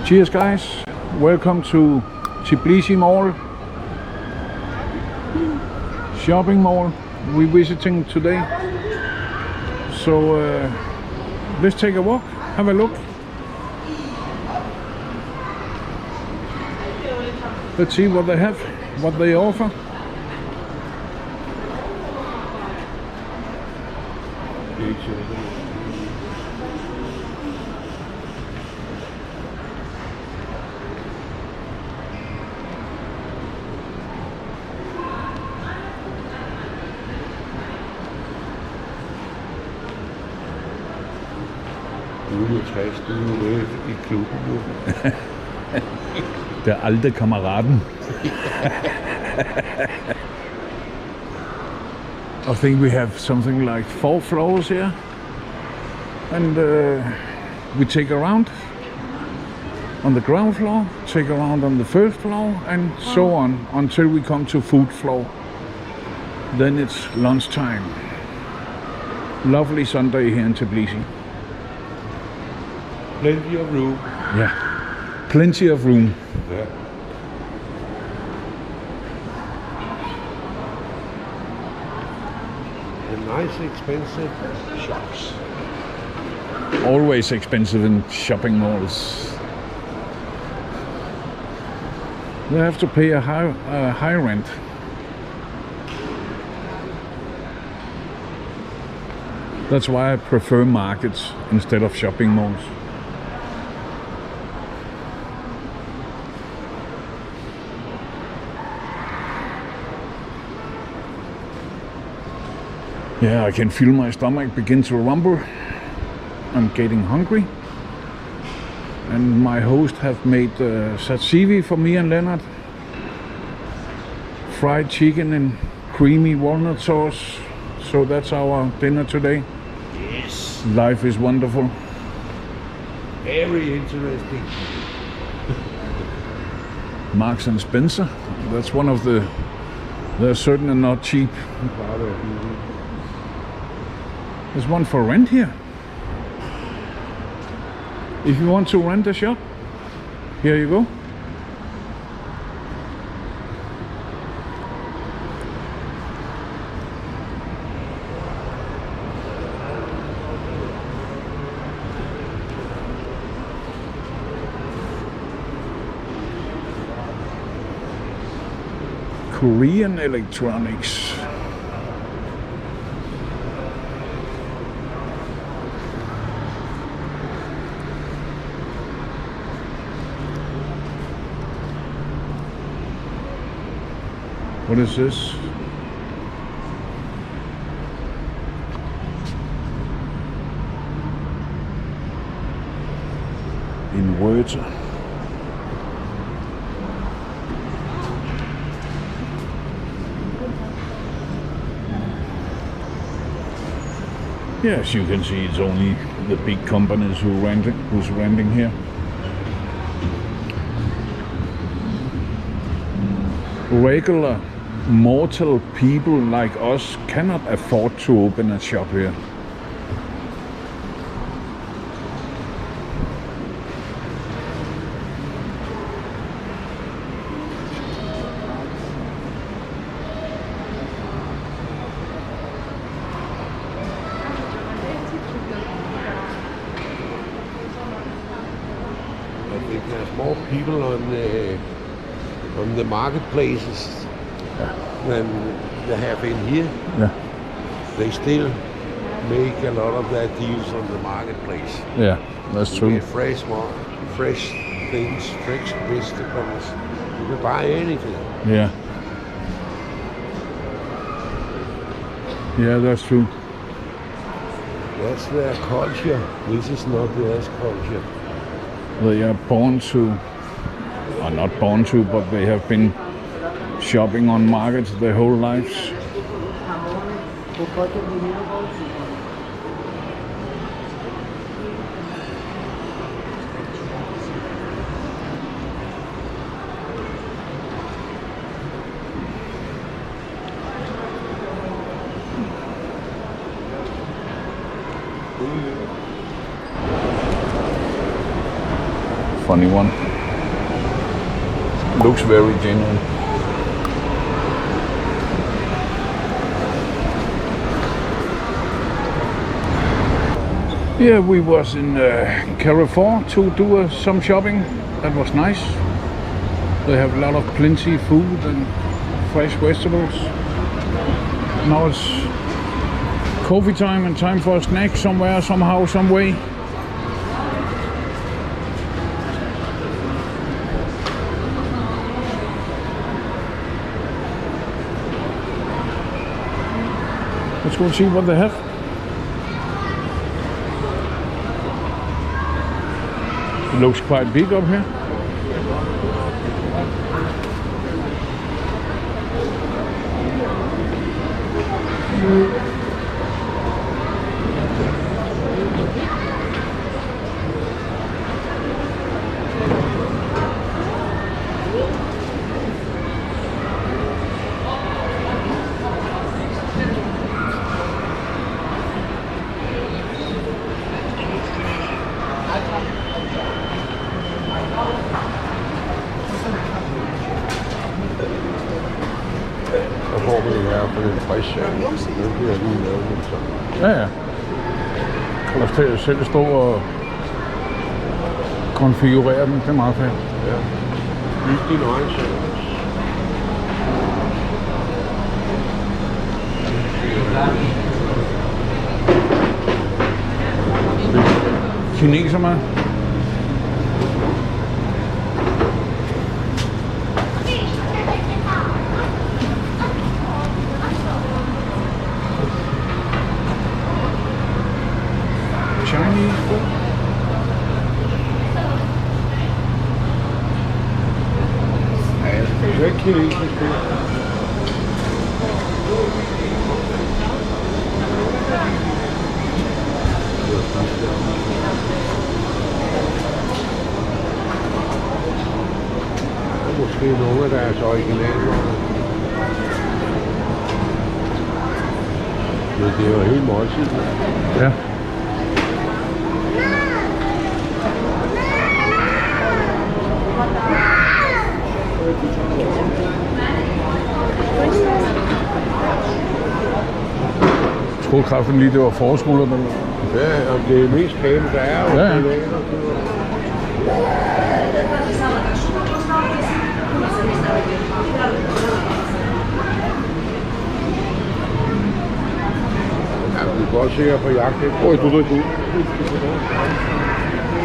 Cheers guys, welcome to Tbilisi Mall, shopping mall we're visiting today. So let's take a walk, have a look. Let's see what they have, what they offer. Du er med i klubben nu. Der alte Kammeraden. I think we have something like 4 floors here, and we take around on the ground floor, take around on the first floor, and so on until we come to food floor. Then it's lunchtime. Lovely Sunday here in Tbilisi. Plenty of room. Yeah, plenty of room. Yeah. And nice expensive shops. Always expensive in shopping malls. They have to pay a high rent. That's why I prefer markets instead of shopping malls. Yeah, I can feel my stomach begin to rumble. I'm getting hungry. And my host have made tzatziki for me and Leonard. Fried chicken and creamy walnut sauce. So that's our dinner today. Yes. Life is wonderful. Very interesting. Marks and Spencer. That's one of the... They're certainly not cheap. There's one for rent here. If you want to rent a shop, here you go. Korean electronics. What is this? Inverter. Yes, you can see it's only the big companies who's renting here. Regular mortal people like us cannot afford to open a shop here. I think there's more people on the marketplaces than they have in here. Yeah. They still make a lot of their deals on the marketplace. Yeah, that's You true. get fresh things, fresh vegetables. You can buy anything. Yeah. Yeah, that's true. That's their culture. This is not their culture. They are born to, or not born to, but they have been shopping on markets their whole lives. funny one. Looks very genuine. Yeah, we was in Carrefour to do some shopping. That was nice. They have a lot of plenty food and fresh vegetables. Now it's coffee time and time for a snack somewhere, somehow, some way. Let's go and see what they have. It looks quite big up here. Så får vi det her for den friske. Nu bliver jeg lige lavet lidt så. Ja, ja. Kan du selv stå og konfigurere den, det er meget fedt. Ja. Lys din øjne selv. Kineser med. Chinese food. Ja, det er ikke kinesisk food. Måske nogle af deres originaler. Men det er jo helt måltid. Ja. Jeg troede kraften lige, det var forskole, men... Ja, om det er mest pæne, der er. Ja, ja. Ja, du kan godt se, at jeg er på jagt efter.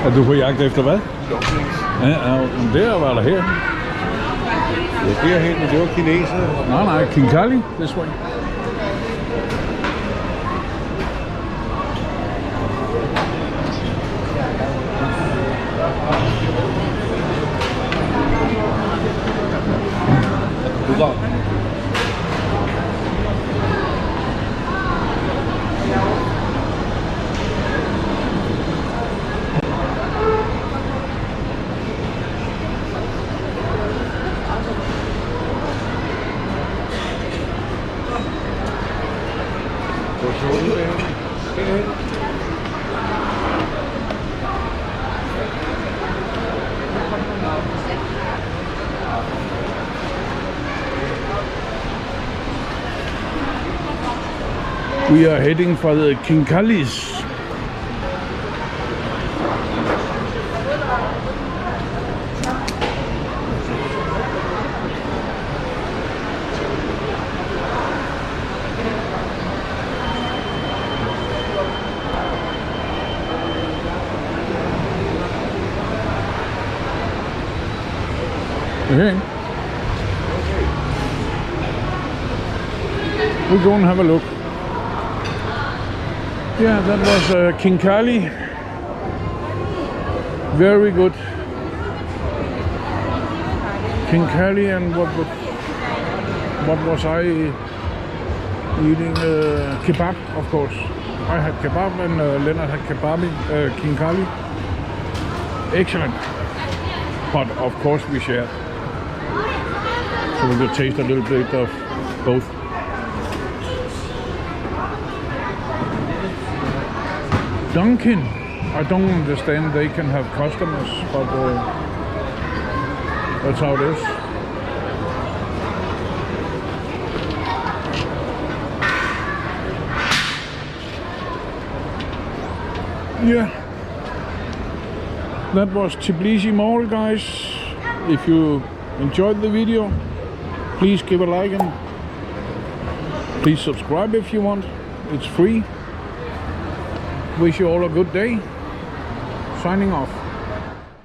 Er du på jagt efter hvad? Ja, det var der her. Ja, derhen, men det var kinesere. Nej, Kinkali, this way. We are heading for the Kinkalis. Okay. We'll go and have a look. Yeah, that was Kinkali. Very good. Kinkali, and what was I eating? Kebab, of course. I had kebab and Leonard had kebabi, Kinkali. Excellent. But of course we shared. So we could taste a little bit of both. Dunkin'. I don't understand they can have customers, but that's how it is. Yeah, that was Tbilisi Mall, guys. If you enjoyed the video, please give a like and please subscribe if you want. It's free. Wish you all a good day. Signing off.